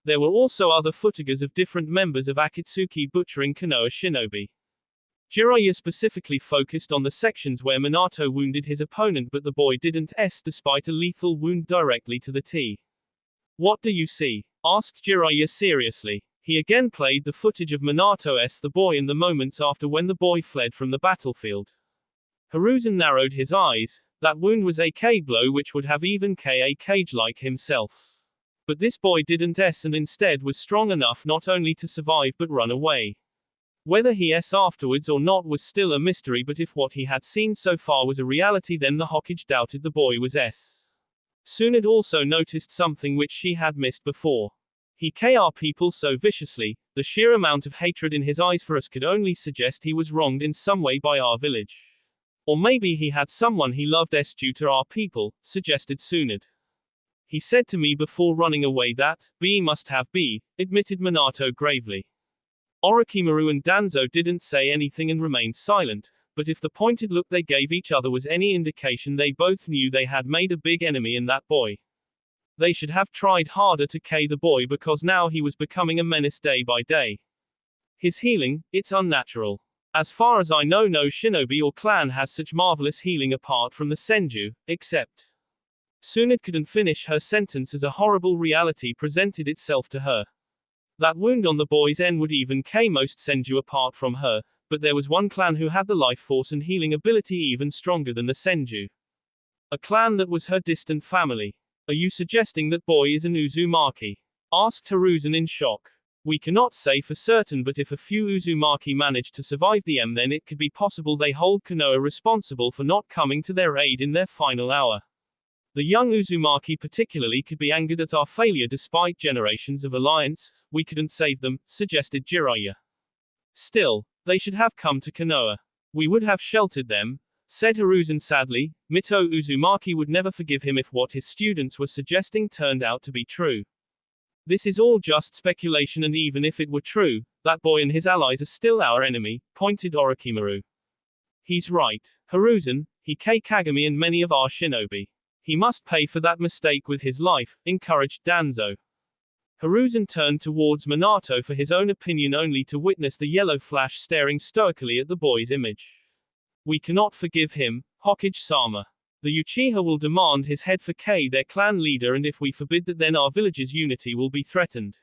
There were also other footages of different members of Akatsuki butchering Konoha shinobi. Jiraiya specifically focused on the sections where Minato wounded his opponent, but the boy didn't despite a lethal wound directly to the T. What do you see? Asked Jiraiya seriously. He again played the footage of Minato's the boy and the moments after when the boy fled from the battlefield. Hiruzen narrowed his eyes. That wound was a K blow which would have even K a cage like himself. But this boy didn't and instead was strong enough not only to survive but run away. Whether he afterwards or not was still a mystery, but if what he had seen so far was a reality, then the Hokage doubted the boy was Tsunade also noticed something which she had missed before. He KR people so viciously, the sheer amount of hatred in his eyes for us could only suggest he was wronged in some way by our village. Or maybe he had someone he loved due to our people, suggested Tsunade. He said to me before running away that, B must have B, admitted Minato gravely. Orochimaru and Danzo didn't say anything and remained silent, but if the pointed look they gave each other was any indication, they both knew they had made a big enemy in that boy. They should have tried harder to K the boy because now he was becoming a menace day by day. His healing, it's unnatural. As far as I know, no shinobi or clan has such marvelous healing apart from the Senju, except. Tsunade couldn't finish her sentence as a horrible reality presented itself to her. That wound on the boy's end would even K most Senju apart from her, but there was one clan who had the life force and healing ability even stronger than the Senju. A clan that was her distant family. Are you suggesting that boy is an Uzumaki? Asked Hiruzen in shock. We cannot say for certain, but if a few Uzumaki managed to survive the then it could be possible they hold Konoha responsible for not coming to their aid in their final hour. The young Uzumaki particularly could be angered at our failure despite generations of alliance. We couldn't save them, suggested Jiraiya. Still, they should have come to Konoha. We would have sheltered them, said Hiruzen sadly. Mito Uzumaki would never forgive him if what his students were suggesting turned out to be true. This is all just speculation, and even if it were true, that boy and his allies are still our enemy, pointed Orochimaru. He's right, Hiruzen, he Kagami and many of our shinobi. He must pay for that mistake with his life, encouraged Danzo. Hiruzen turned towards Minato for his own opinion only to witness the yellow flash staring stoically at the boy's image. We cannot forgive him, Hokage-sama. The Uchiha will demand his head for K, their clan leader, and if we forbid that, then our village's unity will be threatened.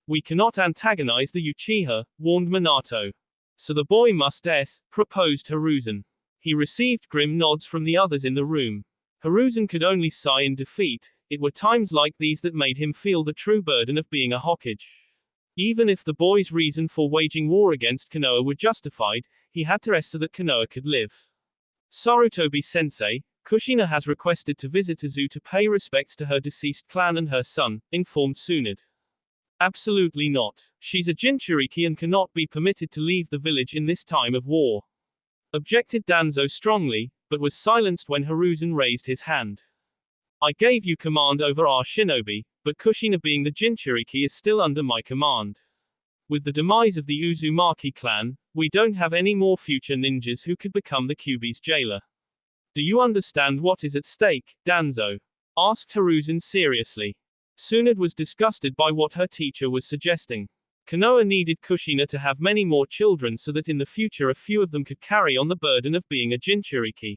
We cannot antagonize the Uchiha, warned Minato. So the boy must proposed Hiruzen. He received grim nods from the others in the room. Hiruzen could only sigh in defeat. It were times like these that made him feel the true burden of being a Hokage. Even if the boy's reason for waging war against Konoha were justified, he had to so that Konoha could live. Sarutobi-sensei, Kushina has requested to visit Izu to pay respects to her deceased clan and her son, informed Tsunade. Absolutely not. She's a Jinchuriki and cannot be permitted to leave the village in this time of war. Objected Danzo strongly, but was silenced when Hiruzen raised his hand. I gave you command over our shinobi, but Kushina being the Jinchuriki is still under my command. With the demise of the Uzumaki clan, we don't have any more future ninjas who could become the Kyuubi's jailer. Do you understand what is at stake, Danzo? Asked Hiruzen seriously. Tsunade was disgusted by what her teacher was suggesting. Konoha needed Kushina to have many more children so that in the future a few of them could carry on the burden of being a Jinchuriki.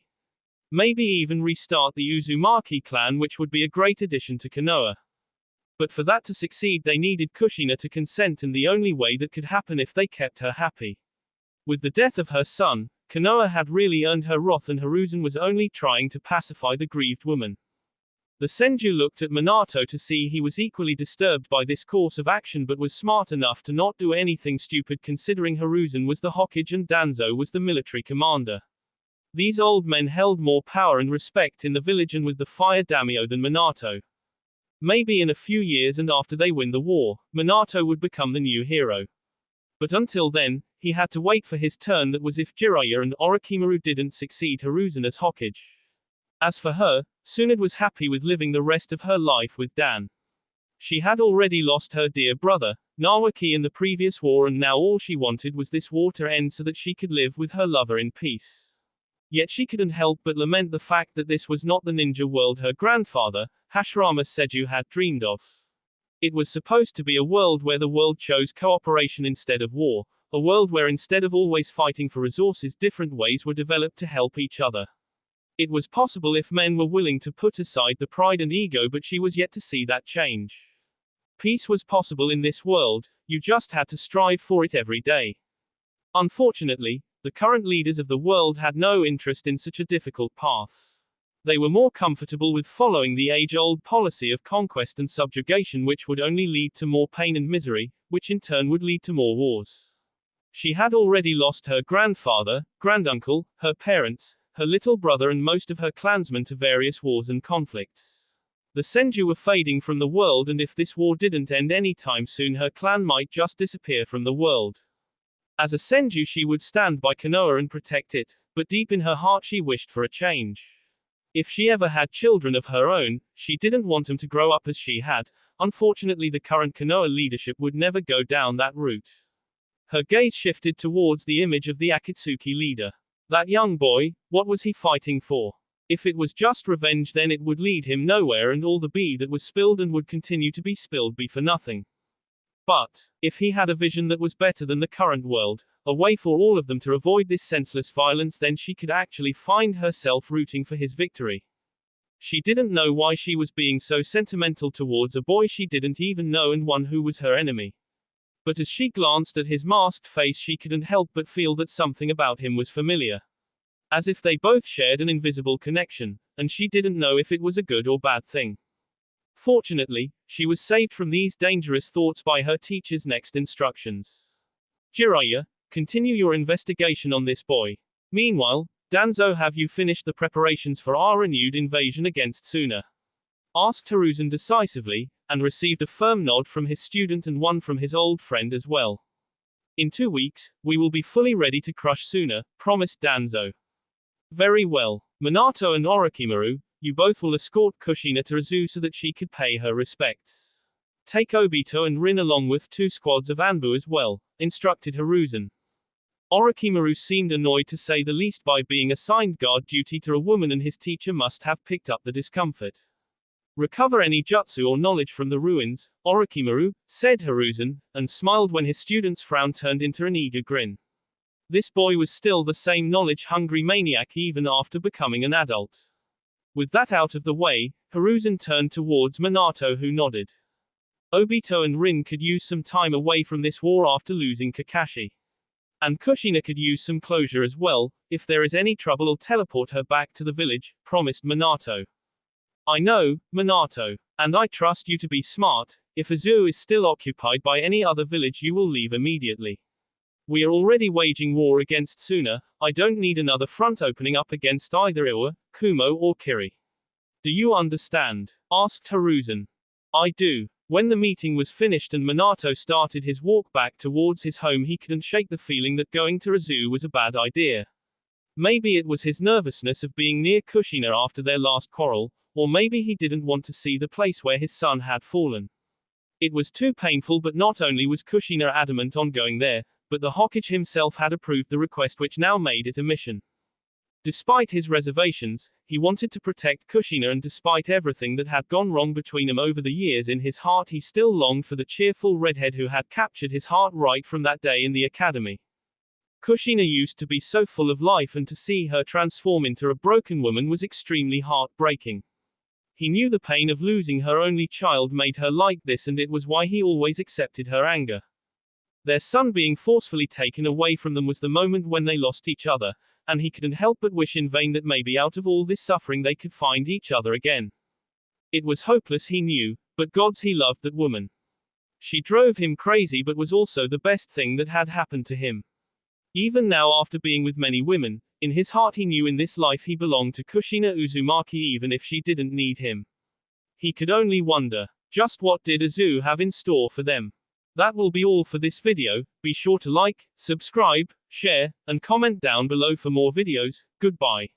Maybe even restart the Uzumaki clan, which would be a great addition to Konoha. But for that to succeed they needed Kushina to consent, and the only way that could happen if they kept her happy. With the death of her son, Konoha had really earned her wrath, and Hiruzen was only trying to pacify the grieved woman. The Senju looked at Minato to see he was equally disturbed by this course of action, but was smart enough to not do anything stupid considering Hiruzen was the Hokage and Danzo was the military commander. These old men held more power and respect in the village and with the fire daimyo than Minato. Maybe in a few years and after they win the war, Minato would become the new hero. But until then, he had to wait for his turn. That was if Jiraiya and Orochimaru didn't succeed Hiruzen as Hokage. As for her, Tsunade was happy with living the rest of her life with Dan. She had already lost her dear brother, Nawaki, in the previous war, and now all she wanted was this war to end so that she could live with her lover in peace. Yet she couldn't help but lament the fact that this was not the ninja world her grandfather, Hashirama Seiju, had dreamed of. It was supposed to be a world where the world chose cooperation instead of war, a world where instead of always fighting for resources, different ways were developed to help each other. It was possible if men were willing to put aside the pride and ego, but she was yet to see that change. Peace was possible in this world, you just had to strive for it every day. Unfortunately, the current leaders of the world had no interest in such a difficult path. They were more comfortable with following the age-old policy of conquest and subjugation, which would only lead to more pain and misery, which in turn would lead to more wars. She had already lost her grandfather, granduncle, her parents, her little brother and most of her clansmen to various wars and conflicts. The Senju were fading from the world, and if this war didn't end anytime soon, her clan might just disappear from the world. As a Senju, she would stand by Konoha and protect it, but deep in her heart she wished for a change. If she ever had children of her own, she didn't want them to grow up as she had. Unfortunately, the current Konoha leadership would never go down that route. Her gaze shifted towards the image of the Akatsuki leader. That young boy, what was he fighting for? If it was just revenge, then it would lead him nowhere, and all the beer that was spilled and would continue to be spilled be for nothing. But, if he had a vision that was better than the current world, a way for all of them to avoid this senseless violence, then she could actually find herself rooting for his victory. She didn't know why she was being so sentimental towards a boy she didn't even know and one who was her enemy. But as she glanced at his masked face, she couldn't help but feel that something about him was familiar. As if they both shared an invisible connection, and she didn't know if it was a good or bad thing. Fortunately, she was saved from these dangerous thoughts by her teacher's next instructions. Jiraiya, continue your investigation on this boy. Meanwhile, Danzo, have you finished the preparations for our renewed invasion against Tsuna? Asked Hiruzen decisively, and received a firm nod from his student and one from his old friend as well. In 2 weeks, we will be fully ready to crush Tsuna, promised Danzo. Very well. Minato and Orochimaru, you both will escort Kushina to Izu so that she could pay her respects. Take Obito and Rin along with 2 squads of Anbu as well, instructed Hiruzen. Orochimaru seemed annoyed to say the least by being assigned guard duty to a woman, and his teacher must have picked up the discomfort. Recover any jutsu or knowledge from the ruins, Orochimaru, said Hiruzen, and smiled when his student's frown turned into an eager grin. This boy was still the same knowledge-hungry maniac even after becoming an adult. With that out of the way, Hiruzen turned towards Minato, who nodded. Obito and Rin could use some time away from this war after losing Kakashi. And Kushina could use some closure as well. If there is any trouble, I'll teleport her back to the village, promised Minato. I know, Minato. And I trust you to be smart. If Izu is still occupied by any other village, you will leave immediately. We are already waging war against Tsuna. I don't need another front opening up against either Iwa, Kumo or Kiri. Do you understand? Asked Hiruzen. I do. When the meeting was finished and Minato started his walk back towards his home, he couldn't shake the feeling that going to Izu was a bad idea. Maybe it was his nervousness of being near Kushina after their last quarrel, or maybe he didn't want to see the place where his son had fallen. It was too painful, but not only was Kushina adamant on going there, but the Hokage himself had approved the request, which now made it a mission. Despite his reservations, he wanted to protect Kushina, and despite everything that had gone wrong between them over the years, in his heart he still longed for the cheerful redhead who had captured his heart right from that day in the academy. Kushina used to be so full of life, and to see her transform into a broken woman was extremely heartbreaking. He knew the pain of losing her only child made her like this, and it was why he always accepted her anger. Their son being forcefully taken away from them was the moment when they lost each other, and he couldn't help but wish in vain that maybe out of all this suffering they could find each other again. It was hopeless, he knew, but gods, he loved that woman. She drove him crazy, but was also the best thing that had happened to him. Even now, after being with many women, In his heart he knew in this life he belonged to Kushina Uzumaki even if she didn't need him. He could only wonder, just what did Uzu have in store for them? That will be all for this video. Be sure to like, subscribe, share, and comment down below for more videos. Goodbye.